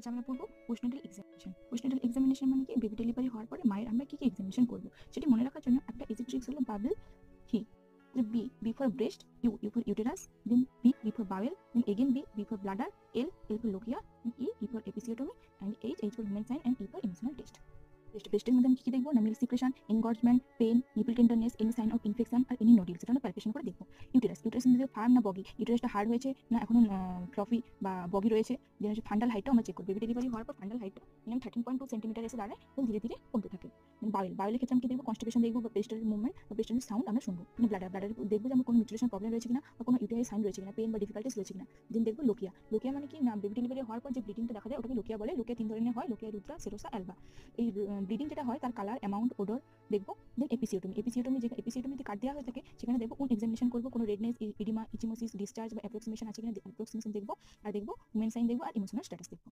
আচ্ছা, আমরা পড়বো পোস্টনাটাল এক্সামিনেশন। পোস্টনাটাল এক্সামিনেশন মানে কি? বেবি ডেলিভারি হওয়ার পরে মায়ের আমরা কি কি এক্সামিনেশন করবো সেটি মনে রাখার জন্য একটা ইজি ট্রিক্স হলো bubble he. B for breast, U for uterus, then B for bowel, then again B for bladder, L for lochia, E for episiotomy, and H for human sign, and E for emotional test. ব্রেস্টের মধ্যে আমি কি দেখবো না? Milk secretion, engorgement, pain, nipple tenderness, any sign of infection আর any nodule, সেটা আমরা palpation করে দেখবো। ইউটেরাস মধ্যে ফার্ম না বগি, ইউটেরাসটা হার্ড হয়েছে না এখনো ফ্লফি বা বগি রয়েছে, দেন হচ্ছে ফান্ডাল হাইটটাও আমরা চেক করবো। বেবি ডেলিভারি হওয়ার পর ফান্ডাল হাইটটা মিনিমাম 13.2 সেন্টিমিটার এসে দাঁড়ায় এবং ধীরে ধীরে কমতে থাকে। বাউলের ক্ষেত্রে আমি কি দেখবো? কনস্টিপেশন দেখবো বা পেস্টের মুভমেন্ট বা পেস্টের সাউন্ড আমরা শুনবো। ব্লাডার দেখবো যে আমার কোনো মিউটিলেশন প্রবলেম রয়েছে কিনা বা কোনো ইউটিআই সাইন রয়েছে কিনা, পেন বা ডিফিকাল্টিস রয়েছে কিনা। দেন দেখবো লোকিয়া মানে কি না? বেবি ডেলিভারি হওয়ার পর যে ব্লিডিংটা দেখা যায় ওটাকে লোকিয়া বলে। লোকিয়া 3 ধরনের হয়: লোকিয়া রুদ্রা, সেরোসা, অ্যালবা। এই ব্লিডিং যেটা হয় তার কালার, অ্যামাউন্ট, ওডর দেখবো। দেন এপিসিওটমিতে কাট দেওয়া হয়ে থাকে সেখানে দেখবো কোন এক্সামিনেশন করবো, কোনো রেডনেস, ইডিমা, ইচিমোসিস, ডিসচার্জ বা অ্যাপ্রক্সিমেশন আছে কিনা অ্যাপ্রক্সিমেশন দেখবো। আর দেখবো উমেন সাইন দেখবো আর ইমোশনাল স্ট্যাটাস দেখবো।